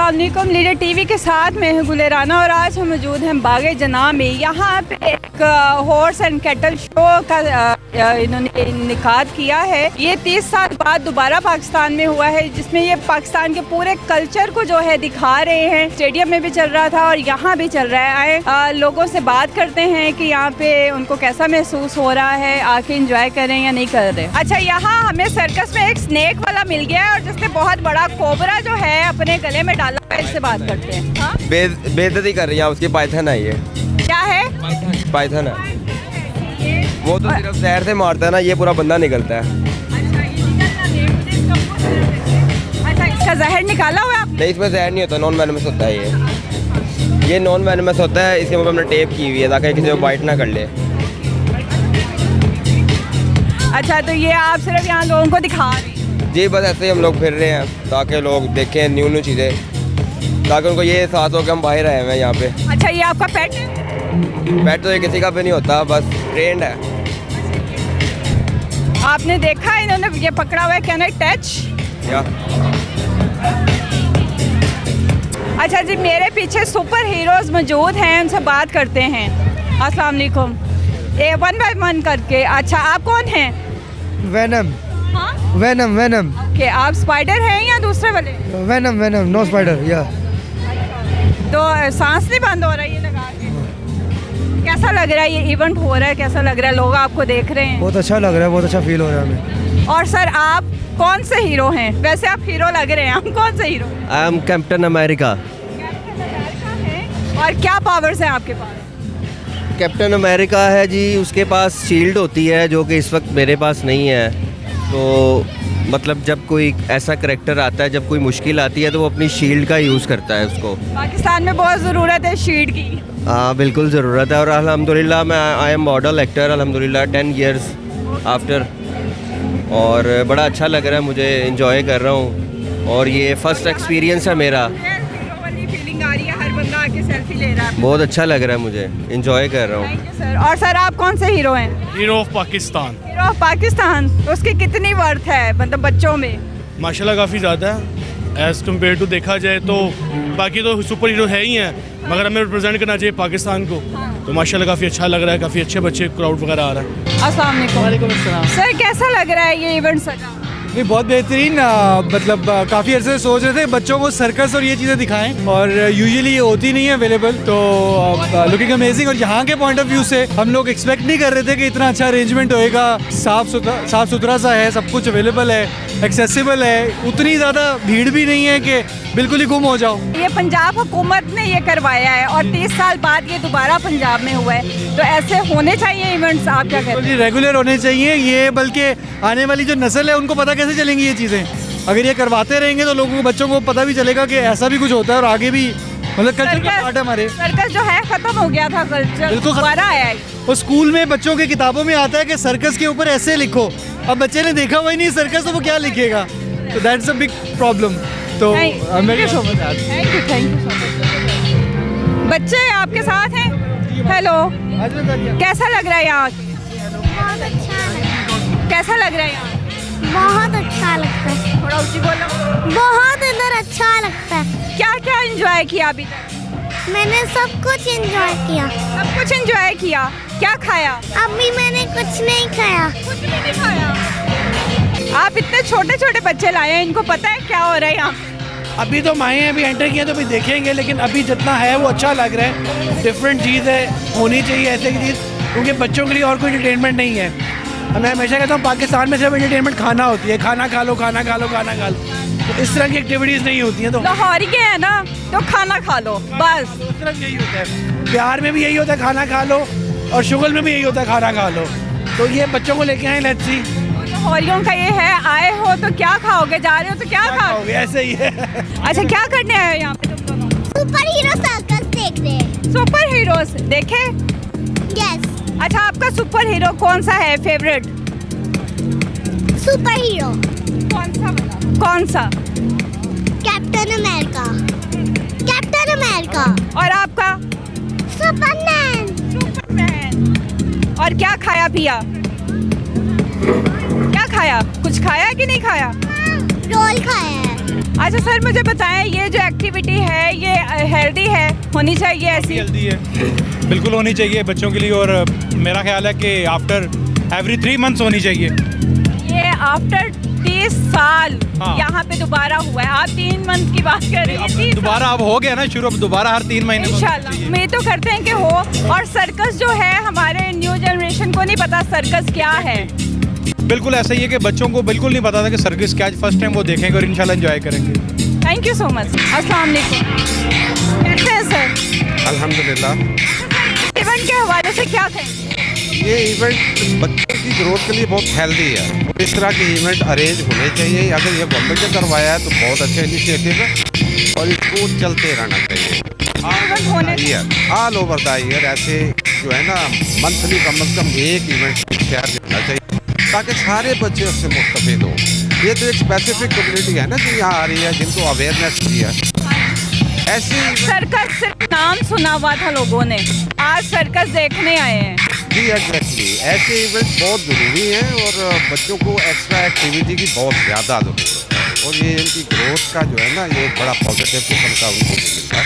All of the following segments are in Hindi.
अस्सलाम वालेकुम, लीडर टीवी के साथ मैं हूं गुल राना और आज हम मौजूद हैं बागे जना में। यहाँ पे एक हॉर्स एंड कैटल शो का इन्होंने इनेकाद किया है। ये 30 साल बाद दोबारा पाकिस्तान में हुआ है, जिसमें ये पाकिस्तान के पूरे कल्चर को जो है दिखा रहे हैं। स्टेडियम में भी चल रहा था और यहाँ भी चल रहा है। आए लोगों से बात करते हैं कि यहाँ पे उनको कैसा महसूस हो रहा है, आके इंजॉय करें या नहीं कर रहे। अच्छा, यहाँ हमें सर्कस में एक स्नेक वाला मिल गया है और जिसने बहुत बड़ा कोबरा जो है अपने गले में डाला है। इससे बात करते हैं। हाँ? बेइज्जती कर रही है उसकी। पाइथन है ये। क्या है? पाइथन है। वो तो सिर्फ जहर से मारता है ना, ये पूरा बंदा निकलता है। अच्छा, इसका जहर निकाला हुआ है आपने? नहीं, इसमें जहर नहीं होता, नॉन वेनमस होता है ये नॉन वेनमस होता है। इसके ऊपर हमने टेप की हुई है ताकि किसी को बाइट ना कर ले। अच्छा, तो ये आप सिर्फ यहाँ लोगों को दिखा रहे हैं? जी, बस ऐसे ही हम लोग फिर रहे हैं ताकि लोग देखें न्यू चीज़ें, ताकि उनको ये एहसास हो कि हम बाहर आए हैं यहाँ पे। अच्छा, ये आपका पेट है? पेट तो ये किसी का भी नहीं होता, बस ट्रेंड है। आपने देखा इन्होंने ये पकड़ा हुआ है, कैन आई टच? या अच्छा जी, मेरे पीछे सुपर हीरोज मौजूद हैं, उनसे बात करते हैं। अस्सलाम वालेकुम। ये 1 by 1 करके। अच्छा, आप कौन हैं? वेनम। हाँ? वेनम वेनम ओके, आप स्पाइडर हैं या दूसरे वाले? Venom Venom, no spider. या तो सांस नहीं बंद हो रहा है ये लगा के? कैसा लग रहा है ये इवेंट हो रहा है, कैसा लग रहा है, लोग आपको देख रहे हैं? बहुत अच्छा लग रहा है, बहुत अच्छा फील हो रहा है हमें। और सर, आप कौन से हीरो हैं? वैसे आप हीरो लग रहे हैं, हम कौन से hero? I am captain America. और क्या पावर्स हैं आपके पास? कैप्टन अमेरिका है जी, उसके पास शील्ड होती है जो कि इस वक्त मेरे पास नहीं है। तो मतलब जब कोई ऐसा करैक्टर आता है, जब कोई मुश्किल आती है तो वो अपनी शील्ड का यूज़ करता है उसको। पाकिस्तान में बहुत ज़रूरत है शील्ड की। हाँ, बिल्कुल ज़रूरत है। और अल्हम्दुलिल्लाह मैं आई एम मॉडल एक्टर अल्हम्दुलिल्लाह 10 years आफ्टर। और बड़ा अच्छा लग रहा है मुझे, इंजॉय कर रहा हूँ और ये फर्स्ट एक्सपीरियंस है मेरा। फीलिंग आ रही है, हर बंदा आके सेल्फी ले रहा है। बहुत अच्छा लग रहा है मुझे, इंजॉय कर रहा हूँ। Thank you sir. और सर, आप कौन से हीरो हैं? Hero of Pakistan. Hero of Pakistan. उसकी कितनी वर्थ है मतलब बच्चों में? माशाल्लाह काफ़ी ज़्यादा है एज़ कम्पेयर टू देखा जाए तो। बाकी तो सुपर हीरो है ही हैं, मगर हमें रिप्रेजेंट करना चाहिए पाकिस्तान को। तो माशाल्लाह काफ़ी अच्छा लग रहा है, काफ़ी अच्छे बच्चे क्राउड वगैरह आ रहा है। अस्सलाम वालेकुम। सर, कैसा लग रहा है ये इवेंट सजा? नहीं, बहुत बेहतरीन। मतलब काफ़ी अर्से से सोच रहे थे बच्चों को सर्कस और ये चीज़ें दिखाएं, और यूजुअली ये होती नहीं है अवेलेबल। तो लुकिंग अमेजिंग। और यहाँ के पॉइंट ऑफ व्यू से हम लोग एक्सपेक्ट नहीं कर रहे थे कि इतना अच्छा अरेंजमेंट होएगा। साफ़ सुथरा सा है, सब कुछ अवेलेबल है, एक्सेसिबल है, उतनी ज़्यादा भीड़ भी नहीं है कि बिल्कुल ही गुम हो जाओ। ये पंजाब हुकूमत ने ये करवाया है और 30 साल बाद ये दोबारा पंजाब में हुआ है, तो ऐसे होने चाहिए इवेंट्स। आप क्या कहते हैं? रेगुलर होने चाहिए ये, बल्कि आने वाली जो नस्ल है उनको पता कैसे चलेंगी ये चीज़ें। अगर ये करवाते रहेंगे तो लोगों को, बच्चों को पता भी चलेगा कि ऐसा भी कुछ होता है और आगे भी मतलब कल्चर का पार्ट है हमारे। सर्कस जो है खत्म हो गया था, कल्चर बिल्कुल दोबारा आया है। और स्कूल में बच्चों की किताबों में आता है कि सर्कस के ऊपर ऐसे लिखो। अब बच्चे ने देखा हुआ ही नहीं सर्कस, तो वो क्या लिखेगा? तो दैट्स अ बिग प्रॉब्लम। तो थैंक यू सो मच। बच्चे आपके साथ हैं? हेलो, कैसा लग रहा है यहाँ? बहुत अच्छा लगता कैसा लग रहा है यहाँ? है, बहुत अच्छा लगता है, थोड़ा ऊँची बोलो। बहुत इधर अच्छा लगता है। क्या क्या एंजॉय किया अभी तक? मैंने सब कुछ एंजॉय किया। सब कुछ एंजॉय किया। क्या खाया? अभी मैंने कुछ नहीं खाया। कुछ भी नहीं खाया। आप इतने छोटे छोटे बच्चे लाए हैं, इनको पता है क्या हो रहा है यहाँ? अभी तो माए हैं, अभी एंटर किए तो अभी देखेंगे, लेकिन अभी जितना है वो अच्छा लग रहा है। डिफरेंट चीज़ है, होनी चाहिए ऐसे की चीज़, क्योंकि बच्चों के लिए और कोई एंटरटेनमेंट नहीं है। मैं हमेशा कहता हूँ पाकिस्तान में सिर्फ एंटरटेनमेंट खाना होती है, खाना खा लो, खाना खा लो, खाना खा लो। तो इस तरह की एक्टिविटीज़ नहीं होती हैं। तो लाहौरी के है ना, तो खाना खा लो बस। तो सिर्फ यही होता है, प्यार में भी यही होता है, खाना खा लो, और शुगल में भी यही होता है, खाना खा लो। तो ये बच्चों को लेके आए, लेट्स सी। लाहौरियों का ये है, आए हो तो क्या खाओगे, जा रहे हो तो क्या खाओगे? ऐसे ही है। अच्छा, क्या करने आए हो यहाँ पे तुम दोनों? सुपर हीरो सर्कस देख रहे हैं। सुपर हीरोज देखे? यस। अच्छा, आपका सुपर हीरो कौन सा है फेवरेट? सुपर हीरो कौन सा वाला? कौन सा? Captain America. Captain America. और आपका? सुपरमैन। सुपरमैन। और क्या खाया पिया? क्या खाया? कुछ खाया कि नहीं खाया? रोल खाया है। अच्छा सर, मुझे बताएं ये जो एक्टिविटी है ये हेल्दी है, होनी चाहिए ऐसी? हेल्दी है, बिल्कुल होनी चाहिए बच्चों के लिए। और मेरा ख्याल है कि आफ्टर एवरी 3 मंथ्स होनी चाहिए। ये आफ्टर 30 साल हाँ। यहाँ पे दोबारा हुआ है। आप 3 मंथ की बात कर रही हैं। दोबारा अब हो गया ना शुरू, अब दोबारा हर 3 महीने में इंशाल्लाह उम्मीद तो करते हैं कि हो। और सर्कस जो है हमारे न्यू जनरेशन को नहीं पता सर्कस क्या है। बिल्कुल ऐसा ही है कि बच्चों को बिल्कुल नहीं पता था कि सर्कस क्या, फर्स्ट टाइम वो देखेंगे और इंशाल्लाह एंजॉय करेंगे। Thank you so much. अस्सलाम वालेकुम। कैसे हैं सर? अल्हम्दुलिल्लाह। इवेंट के हवाले से क्या कहेंगे? ये इवेंट बच्चों की ग्रोथ के लिए बहुत हेल्दी है। इस तरह के इवेंट अरेंज होने चाहिए। अगर ये गवर्नमेंट ने करवाया है तो बहुत अच्छा इनिशिएटिव है और इसको चलते रहना चाहिए। इवेंट होने ऑल ओवर द ईयर ऐसे जो है ना मंथली कम से कम एक इवेंट शहर में होना चाहिए ताकि सारे बच्चे उससे मुस्तफिद हों। ये तो एक स्पेसिफिक कम्युनिटी है ना जो यहाँ आ रही है, जिनको अवेयरनेस दी है। ऐसे सर्कस सिर्फ नाम सुना हुआ था लोगों ने, आज सर्कस देखने आए हैं। जी एग्जैक्टली, ऐसे इवेंट बहुत ज़रूरी हैं और बच्चों को एक्स्ट्रा एक्टिविटी की बहुत ज़्यादा ज़रूरत है और ये इनकी ग्रोथ का जो है ना ये एक बड़ा पॉजिटिव किस्म का उनको मिलता है।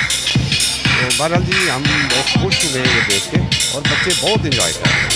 तो बहरहाल जी हम बहुत खुश हुए ये देख के और बच्चे बहुत इंजॉय कर रहे हैं।